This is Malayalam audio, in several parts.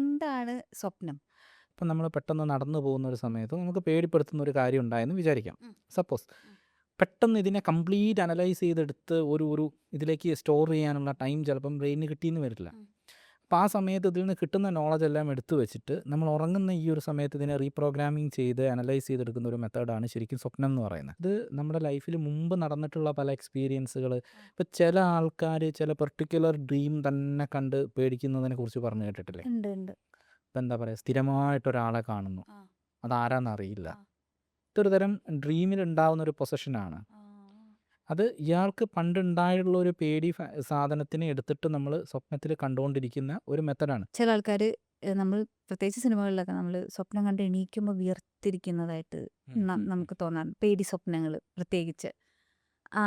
എന്താണ് സ്വപ്നം? ഇപ്പം നമ്മൾ പെട്ടെന്ന് നടന്നു പോകുന്ന ഒരു സമയത്ത് നമുക്ക് പേടിപ്പെടുത്തുന്ന ഒരു കാര്യം ഉണ്ടായെന്ന് വിചാരിക്കാം. ഉം, സപ്പോസ് ഉം, പെട്ടെന്ന് ഇതിനെ കംപ്ലീറ്റ് അനലൈസ് ചെയ്തെടുത്ത് ഒരു ഇതിലേക്ക് സ്റ്റോർ ചെയ്യാനുള്ള ടൈം ചിലപ്പം ബ്രെയിനിന് കിട്ടിയെന്ന് വരില്ല. ഉം. അപ്പോൾ ആ സമയത്ത് ഇതിൽ നിന്ന് കിട്ടുന്ന നോളജ് എല്ലാം എടുത്തു വെച്ചിട്ട് നമ്മൾ ഉറങ്ങുന്ന ഈ ഒരു സമയത്ത് ഇതിനെ റീപ്രോഗ്രാമിംഗ് ചെയ്ത് അനലൈസ് ചെയ്തെടുക്കുന്ന ഒരു മെത്തേഡാണ് ശരിക്കും സ്വപ്നം എന്ന് പറയുന്നത്. ഇത് നമ്മുടെ ലൈഫിൽ മുമ്പ് നടന്നിട്ടുള്ള പല എക്സ്പീരിയൻസുകൾ, ഇപ്പോൾ ചില ആൾക്കാർ ചില പെർട്ടിക്കുലർ ഡ്രീം തന്നെ കണ്ട് പേടിക്കുന്നതിനെ കുറിച്ച് പറഞ്ഞു കേട്ടിട്ടില്ലേ? ഉണ്ട്, ഉണ്ട്. ഇപ്പം എന്താ പറയുക, സ്ഥിരമായിട്ടൊരാളെ കാണുന്നു, ആ, അതാരാന്നറിയില്ല. ആ, ഇതൊരു തരം ഡ്രീമിൽ ഉണ്ടാവുന്ന ഒരു പൊസഷനാണ്. ആ. അത് ഇയാൾക്ക് പണ്ടുണ്ടായിട്ടുള്ള ഒരു പേടി സാധനത്തിനെ എടുത്തിട്ട് നമ്മൾ സ്വപ്നത്തിൽ കണ്ടുകൊണ്ടിരിക്കുന്ന ഒരു മെത്തഡാണ്. ചില ആൾക്കാർ നമ്മൾ പ്രത്യേകിച്ച് സിനിമകളിലൊക്കെ നമ്മൾ സ്വപ്നം കണ്ട് എണീക്കുമ്പോൾ വിയർത്തിരിക്കുന്നതായിട്ട് നമുക്ക് തോന്നാറുണ്ട്. പേടി സ്വപ്നങ്ങൾ പ്രത്യേകിച്ച്. ആ,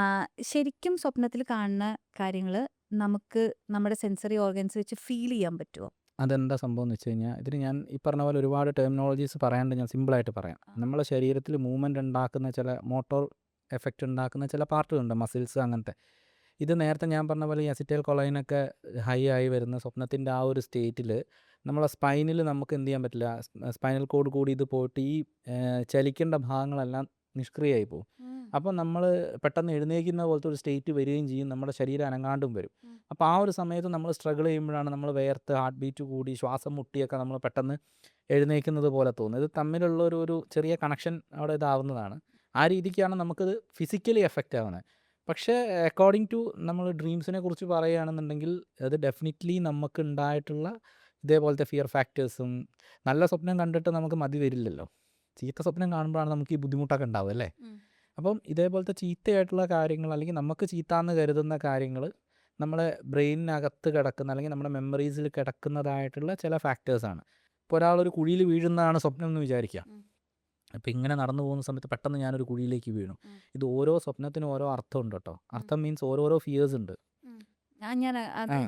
ശരിക്കും സ്വപ്നത്തിൽ കാണുന്ന കാര്യങ്ങൾ നമുക്ക് നമ്മുടെ സെൻസറി ഓർഗൻസ് വെച്ച് ഫീൽ ചെയ്യാൻ പറ്റുമോ? അതെന്താ സംഭവം എന്ന് വെച്ച് കഴിഞ്ഞാൽ, ഇതിന് ഞാൻ ഈ പറഞ്ഞ പോലെ ഒരുപാട് ടെർമിനോളജീസ് പറയാണ്ട് ഞാൻ സിമ്പിളായിട്ട് പറയാം. നമ്മളെ ശരീരത്തിൽ മൂവ്മെൻറ്റ് ഉണ്ടാക്കുന്ന ചില മോട്ടോർ എഫക്റ്റ് ഉണ്ടാക്കുന്ന ചില പാർട്ടുകളുണ്ട്, മസിൽസ് അങ്ങനത്തെ. ഇത് നേരത്തെ ഞാൻ പറഞ്ഞ പോലെ ഈ അസിറ്റൈൽ കൊളൈനൊക്കെ ഹൈ ആയി വരുന്ന സ്വപ്നത്തിൻ്റെ ആ ഒരു സ്റ്റേറ്റിൽ നമ്മളെ സ്പൈനിൽ നമുക്ക് എന്ത് ചെയ്യാൻ പറ്റില്ല, സ്പൈനൽ കോഡ് കൂടി ഇത് പോയിട്ട് ഈ ചലിക്കേണ്ട ഭാഗങ്ങളെല്ലാം നിഷ്ക്രിയമായി പോകും. അപ്പോൾ നമ്മൾ പെട്ടെന്ന് എഴുന്നേൽക്കുന്ന പോലത്തെ ഒരു സ്റ്റേറ്റ് വരികയും ചെയ്യും, നമ്മുടെ ശരീരം അനങ്ങാണ്ടും വരും. അപ്പോൾ ആ ഒരു സമയത്ത് നമ്മൾ സ്ട്രഗിൾ ചെയ്യുമ്പോഴാണ് നമ്മൾ വേർത്ത് ഹാർട്ട് ബീറ്റ് കൂടി ശ്വാസം മുട്ടിയൊക്കെ നമ്മൾ പെട്ടെന്ന് എഴുന്നേൽക്കുന്നത് പോലെ തോന്നും. ഇത് തമ്മിലുള്ള ഒരു ചെറിയ കണക്ഷൻ അവിടെ ഇതാവുന്നതാണ്. ആ രീതിക്കാണ് നമുക്കത് ഫിസിക്കലി എഫക്റ്റ് ആവുന്നത്. പക്ഷേ അക്കോർഡിംഗ് ടു നമ്മൾ ഡ്രീംസിനെ കുറിച്ച് പറയുകയാണെന്നുണ്ടെങ്കിൽ അത് ഡെഫിനിറ്റ്ലി നമുക്ക് ഉണ്ടായിട്ടുള്ള ഇതേപോലത്തെ ഫിയർ ഫാക്ടേഴ്സും, നല്ല സ്വപ്നം കണ്ടിട്ട് നമുക്ക് മതി വരില്ലല്ലോ, ചീത്ത സ്വപ്നം കാണുമ്പോഴാണ് നമുക്ക് ഈ ബുദ്ധിമുട്ടൊക്കെ ഉണ്ടാവും അല്ലേ. അപ്പം ഇതേപോലത്തെ ചീത്തയായിട്ടുള്ള കാര്യങ്ങൾ, അല്ലെങ്കിൽ നമുക്ക് ചീത്താന്ന് കരുതുന്ന കാര്യങ്ങൾ നമ്മളെ ബ്രെയിനിനകത്ത് കിടക്കുന്ന, അല്ലെങ്കിൽ നമ്മുടെ മെമ്മറീസിൽ കിടക്കുന്നതായിട്ടുള്ള ചില ഫാക്ടേഴ്സാണ്. ഇപ്പോൾ ഒരാളൊരു കുഴിയിൽ വീഴുന്നതാണ് സ്വപ്നം എന്ന് വിചാരിക്കുക. അപ്പോൾ ഇങ്ങനെ നടന്നു പോകുന്ന സമയത്ത് പെട്ടെന്ന് ഞാനൊരു കുഴിയിലേക്ക് വീണു. ഇത് ഓരോ സ്വപ്നത്തിനും ഓരോ അർത്ഥമുണ്ട് കേട്ടോ. അർത്ഥം മീൻസ് ഓരോരോ ഫിയേഴ്സ് ഉണ്ട്.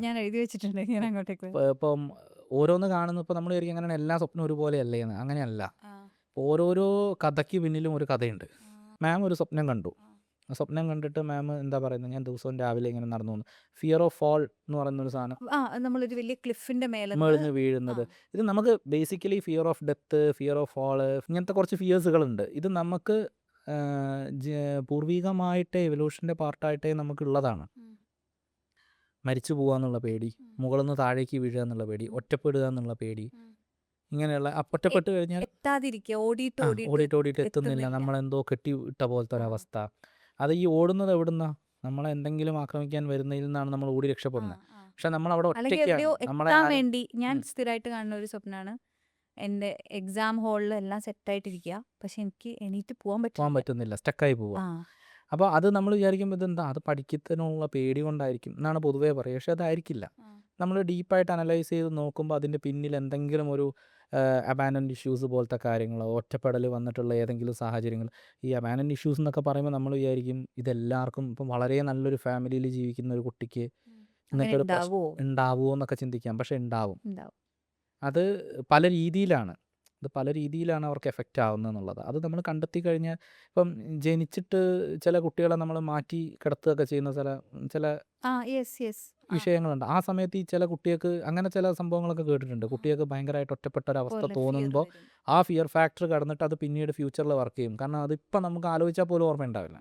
ഞാൻ എഴുതി വെച്ചിട്ടുണ്ട്. ഞാൻ അങ്ങോട്ടേക്ക് ഇപ്പം ഓരോന്ന് കാണുന്നു, ഇപ്പോൾ നമ്മൾ വിചാരിക്കും അങ്ങനെ എല്ലാ സ്വപ്നവും ഒരുപോലെയല്ലേ എന്ന്. അങ്ങനെയല്ല. ഓരോരോ കഥയ്ക്ക് പിന്നിലും ഒരു കഥയുണ്ട്. മാം ഒരു സ്വപ്നം കണ്ടു. സ്വപ്നം കണ്ടിട്ട് മാം എന്താ പറയുന്നത്, ഞാൻ ദിവസവും രാവിലെ ഇങ്ങനെ നടന്നു പോകുന്നു. ഫിയർ ഓഫ് ഫാൾ എന്ന് പറയുന്നൊരു സാധനം, നമ്മളൊരു വലിയ ക്ലിഫിന്റെ മേളിന്ന് വീഴുന്നത്. ഇത് നമുക്ക് basically fear of death, fear of fall, ഇങ്ങനത്തെ കുറച്ച് ഫിയേഴ്സുകളുണ്ട്. ഇത് നമുക്ക് പൂർവികമായിട്ടേ എവല്യൂഷൻ്റെ പാർട്ടായിട്ടേ നമുക്കുള്ളതാണ്. മരിച്ചു പോകാന്നുള്ള പേടി, മുകളിൽ നിന്ന് താഴേക്ക് വീഴുക എന്നുള്ള പേടി, ഒറ്റപ്പെടുക എന്നുള്ള പേടി, ഇങ്ങനെയുള്ള ഒറ്റപ്പെട്ട് കഴിഞ്ഞാൽ ഓടിയിട്ട് എത്തുന്നില്ല, നമ്മളെന്തോ കെട്ടിയിട്ട പോലത്തെ ഒരവസ്ഥ. അത് ഈ ഓടുന്നത് എവിടുന്ന, നമ്മളെ എന്തെങ്കിലും ആക്രമിക്കാൻ വരുന്നതിൽ നിന്നാണ് നമ്മൾ ഓടി രക്ഷപ്പെടുന്നത്. പക്ഷെ നമ്മൾ അവിടെ ഒറ്റയ്ക്കാണ്. വേണ്ടി ഞാൻ സ്ഥിരമായിട്ട് കാണുന്ന ഒരു സ്വപ്നമാണ്, എൻ്റെ എക്സാം ഹാളിൽ എല്ലാം സെറ്റായിട്ടിരിക്കുക, പക്ഷെ എനിക്ക് എണീറ്റ് പോകാൻ പറ്റുന്നില്ല, സ്റ്റക്കായി പോവുക. അപ്പോൾ അത് നമ്മൾ വിചാരിക്കുമ്പോൾ ഇതെന്താ, അത് പഠിക്കുന്നതിനുള്ള പേടി കൊണ്ടായിരിക്കും എന്നാണ് പൊതുവേ പറയുക. പക്ഷെ അതായിരിക്കില്ല. നമ്മൾ ഡീപ്പായിട്ട് അനലൈസ് ചെയ്ത് നോക്കുമ്പോൾ അതിൻ്റെ പിന്നിൽ എന്തെങ്കിലും ഒരു അബാൻഡൻഡ് ഇഷ്യൂസ് പോലത്തെ കാര്യങ്ങളോ, ഒറ്റപ്പെടൽ വന്നിട്ടുള്ള ഏതെങ്കിലും സാഹചര്യങ്ങൾ. ഈ അബാൻഡൻഡ് ഇഷ്യൂസ് എന്നൊക്കെ പറയുമ്പോൾ നമ്മൾ വിചാരിക്കും ഇതെല്ലാവർക്കും, ഇപ്പം വളരെ നല്ലൊരു ഫാമിലിയിൽ ജീവിക്കുന്ന ഒരു കുട്ടിക്ക് ഇങ്ങനത്തെ ഒരു പ്രശ്നം ഉണ്ടാവുമോ എന്നൊക്കെ ചിന്തിക്കാം. പക്ഷെ ഉണ്ടാവും. അത് പല രീതിയിലാണ്. അവർക്ക് എഫക്റ്റ് ആവുന്നത് എന്നുള്ളത്. അത് നമ്മൾ കണ്ടെത്തി കഴിഞ്ഞാൽ, ഇപ്പം ജനിച്ചിട്ട് ചില കുട്ടികളെ നമ്മൾ മാറ്റി കിടത്തുകയൊക്കെ ചെയ്യുന്ന ചില വിഷയങ്ങളുണ്ട്. ആ സമയത്ത് ഈ ചില കുട്ടികൾക്ക് അങ്ങനെ ചില സംഭവങ്ങളൊക്കെ കേട്ടിട്ടുണ്ട്. കുട്ടികൾക്ക് ഭയങ്കരമായിട്ട് ഒറ്റപ്പെട്ട ഒരവസ്ഥ തോന്നുമ്പോൾ ആ ഫിയർ ഫാക്ടർ കടന്നിട്ട് അത് പിന്നീട് ഫ്യൂച്ചറിൽ വർക്ക് ചെയ്യും. കാരണം അതിപ്പം നമുക്ക് ആലോചിച്ചാൽ പോലും ഓർമ്മ ഉണ്ടാവില്ല.